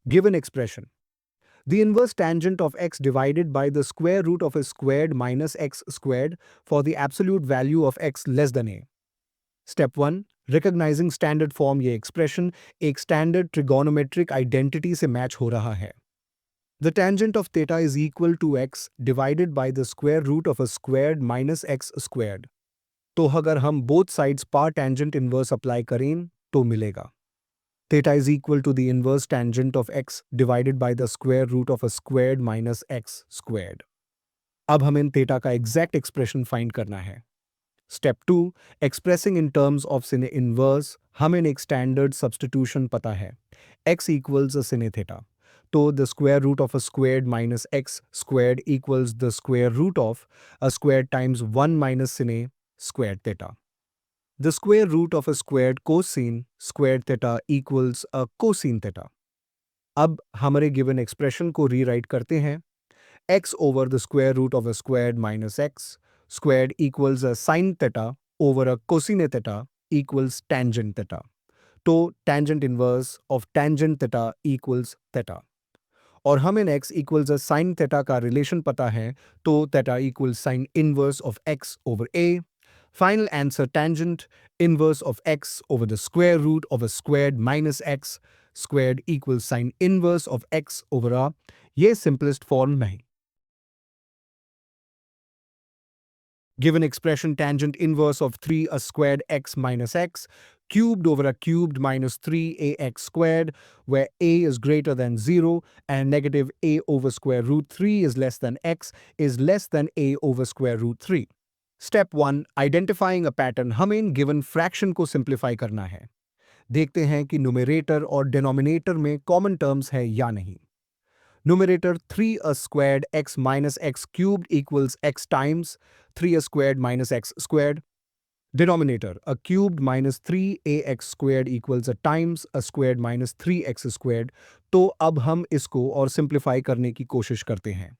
Given expression, the inverse tangent of x divided by the square root of a squared minus x squared for the absolute value of x less than a. Step 1. Recognizing standard form. ये expression एक standard trigonometric identity से match हो रहा है. The tangent of theta is equal to x divided by the square root of a squared minus x squared. तो अगर हम both sides par tangent inverse apply करें तो मिलेगा. Theta is equal to the inverse tangent of x divided by the square root of a squared minus x squared. अब हमें theta का exact expression find करना है. Step 2. Expressing in terms of sin inverse. हमें एक standard substitution पता है. X equals a sin theta. तो the square root of a squared minus x squared equals the square root of a squared times 1 minus sin squared theta. The square root of a squared cosine squared theta equals a cosine theta. अब हमारे given expression को rewrite करते हैं. X over the square root of a squared minus x squared equals a sin theta over a cosine theta equals tangent theta. तो tangent inverse of tangent theta equals theta. और हमें x equals a sin theta का relation पता है, तो theta equals sin inverse of x over a. Final answer: tangent inverse of x over the square root of a squared minus x squared equals sin inverse of x over a. ये simplest form में है. Given expression tangent inverse of 3 a squared x minus x cubed over a cubed minus 3ax squared, where a is greater than 0 and negative a over square root 3 is less than x is less than a over square root 3. Step 1. Identifying a pattern. हमें given fraction को simplify करना है. देखते हैं कि numerator और denominator में common terms है या नहीं. Numerator 3a squared x minus x cubed equals x times 3a squared minus x squared. Denominator a cubed minus 3ax squared equals a times a squared minus 3x squared. तो अब हम इसको और simplify करने की कोशिश करते हैं.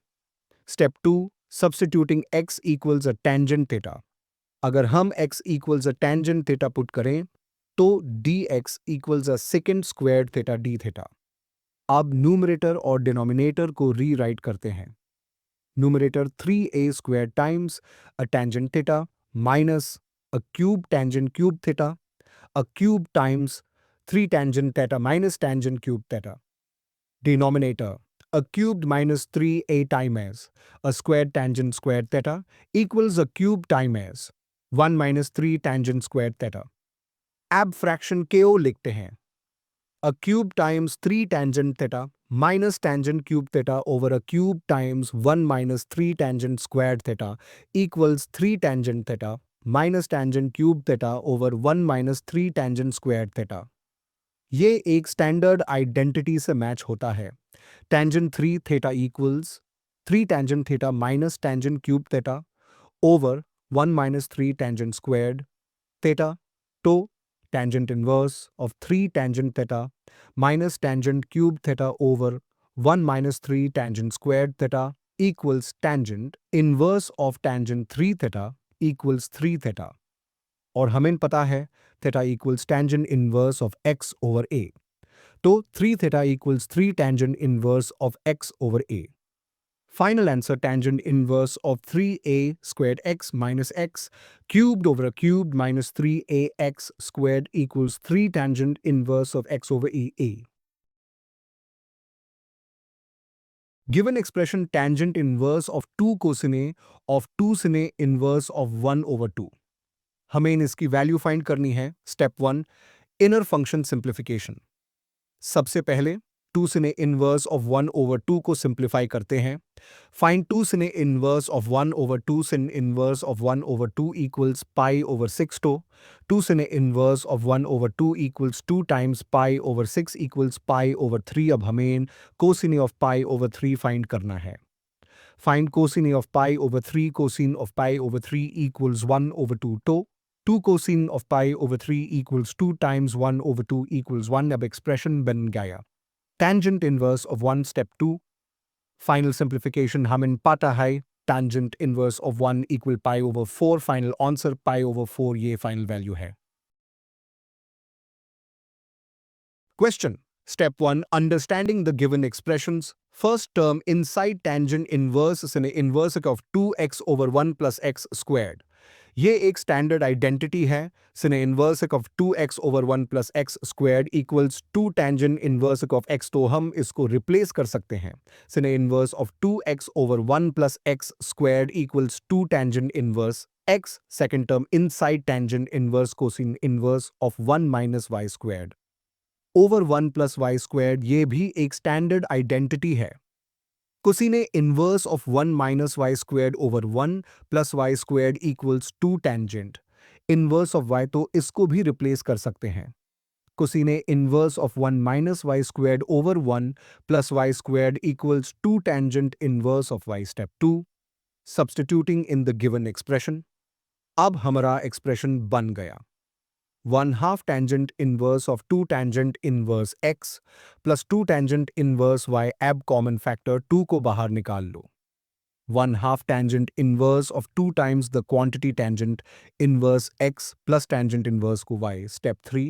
Step 2. Substituting x equals a tangent theta. अगर हम x equals a tangent theta put करें तो dx equals a secant squared theta d theta. अब न्यूमरेटर और डिनोमिनेटर को रीराइट करते हैं. Numerator 3a squared times a tangent theta minus a cube tangent cube theta, a cube times 3 tangent theta minus tangent cube theta. Denominator a cubed minus 3a times a squared tangent squared theta equals a cube times 1 minus 3 tangent squared theta. ab fraction ko लिखते हैं. A cube times 3 tangent theta minus tangent cube theta over a cube times 1 minus 3 tangent squared theta equals 3 tangent theta minus tangent cube theta over 1 minus 3 tangent squared theta. ये एक standard identity से match होता है. Tangent 3 theta equals 3 tangent theta minus tangent cube theta over 1 minus 3 tangent squared theta. तो tangent inverse of 3 tangent theta minus tangent cube theta over 1 minus 3 tangent squared theta equals tangent inverse of tangent 3 theta equals 3 theta. और हमें पता है theta equals tangent inverse of x over a. तो 3 theta equals 3 tangent inverse of x over a. Final answer: tangent inverse of 3a squared x minus x cubed over a cubed minus 3ax squared equals 3 tangent inverse of x over a. Given expression tangent inverse of 2 cosine of 2 sine inverse of 1 over 2. हमें इसकी value find करनी है. Step 1. Inner function simplification. सबसे पहले 2 sin inverse of 1 over 2 को simplify करते हैं. Find 2 sin inverse of 1 over 2 sin inverse of 1 over 2 equals pi over 6 to 2 sin inverse of 1 over 2 equals 2 times pi over 6 equals pi over 3. अब हमें cosine of pi over 3 find करना है. Find cosine of pi over 3. Cosine of pi over 3 equals 1 over 2 to 2 cosine of pi over 3 equals 2 times 1 over 2 equals 1. अब expression बन गया. Tangent inverse of 1. Step 2. Final simplification. हमें पता है tangent inverse of 1 equal pi over 4. Final answer pi over 4. ये final value है. Question. Step 1. Understanding the given expressions. First term inside tangent inverse sine inverse of 2x over 1 plus x squared. ये एक standard identity है sine inverse of 2x over 1 plus x squared equals 2 tangent inverse of x, तो हम इसको replace कर सकते हैं sine inverse of 2x over 1 plus x squared equals 2 tangent inverse x, second term inside tangent inverse cosine inverse of 1 minus y squared over 1 plus y squared. ये भी एक standard identity है। Cosine inverse of 1 minus y squared over 1 plus y squared equals 2 tangent inverse of y, तो इसको भी replace कर सकते हैं। Cosine inverse of 1 minus y squared over 1 plus y squared equals 2 tangent inverse of y। Step 2. Substituting in the given expression. अब हमारा expression बन गया 1/2 tangent inverse of 2 tangent inverse x plus 2 tangent inverse y। ab common factor 2 को बाहर निकाल लो। 1/2 tangent inverse of 2 times the quantity tangent inverse x plus tangent inverse को y। Step 3.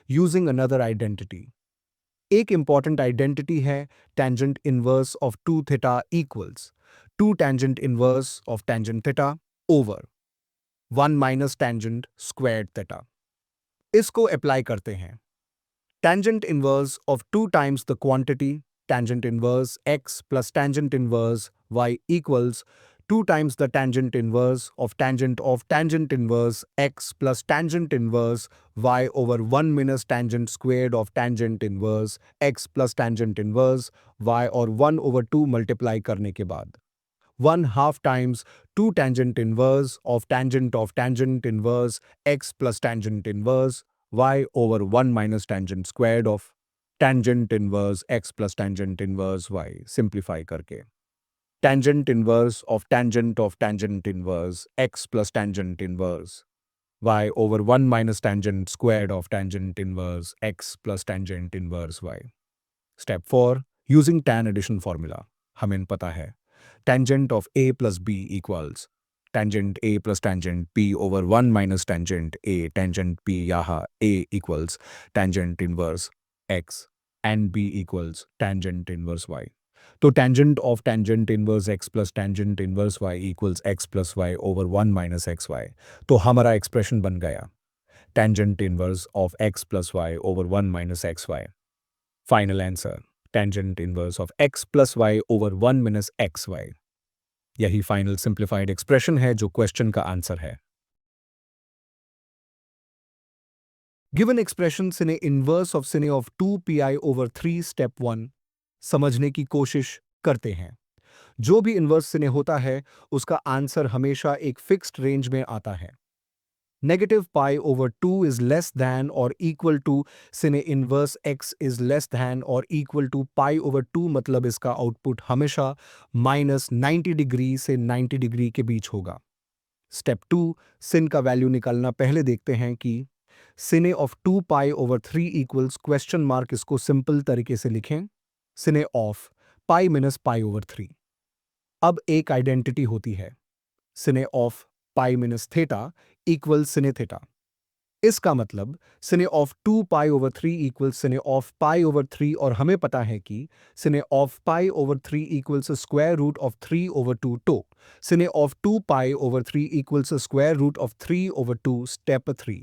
Using another identity। एक important identity है tangent inverse of 2 theta equals 2 tangent inverse of tangent theta over 1 minus tangent squared theta। इसको apply करते हैं। Tangent inverse of 2 times the quantity tangent inverse x plus tangent inverse y equals 2 times the tangent inverse of tangent inverse x plus tangent inverse y over 1 minus tangent squared of tangent inverse x plus tangent inverse y, और 1 over 2 multiply करने के बाद 1/2 times 2 tangent inverse of tangent inverse x plus tangent inverse y over 1 minus tangent squared of tangent inverse x plus tangent inverse y। Simplify करके tangent inverse of tangent inverse x plus tangent inverse y over 1 minus tangent squared of tangent inverse x plus tangent inverse y। Step 4. Using tan addition formula। हमें पता है tangent of a plus b equals tangent a plus tangent b over 1 minus tangent a tangent b, यहाँ a equals tangent inverse x and b equals tangent inverse y। तो tangent of tangent inverse x plus tangent inverse y equals x plus y over 1 minus xy। तो हमारा expression बन गया tangent inverse of x plus y over 1 minus xy। Final answer tangent inverse of x plus y over 1 minus xy। यही final simplified expression है जो question का answer है। Given expression cine inverse of cine of 2 pi over 3। Step 1 समझने की कोशिश करते हैं। जो भी इनवर्स सिने होता है उसका आंसर हमेशा एक फिक्स्ड रेंज में आता है। Negative pi over 2 is less than or equal to sin inverse x is less than or equal to pi over 2, मतलब इसका आउटपुट हमेशा -90 डिग्री से 90 डिग्री के बीच होगा। स्टेप 2, sin का वैल्यू निकालना। पहले देखते हैं कि sin of 2 pi over 3 equals question mark, इसको सिंपल तरीके से लिखें sin of pi minus pi over 3। अब एक आइडेंटिटी होती है sin of pi minus theta equal sine theta. इसका मतलब sine of 2 pi over 3 equal sine of pi over 3, और हमें पता है कि sine of pi over 3 equals square root of 3 over 2, तो sine of 2 pi over 3 equals square root of 3 over 2। Step 3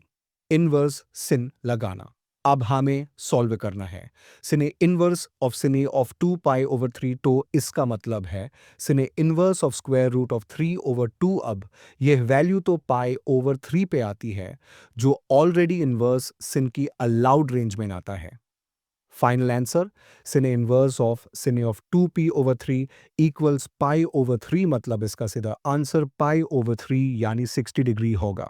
inverse sine लगाना। अब हमें सॉल्व करना है sine inverse of cine of 2 pi over 3, तो इसका मतलब है sine inverse of square root of 3 over 2। अब यह वैल्यू तो पाई ओवर 3 पे आती है जो ऑलरेडी इनवर्स सिन की अलाउड रेंज में आता है। Final answer cine inverse of cine of 2p over 3 equals pi over 3, मतलब इसका सीधा आंसर पाई ओवर 3 यानी 60 डिग्री होगा।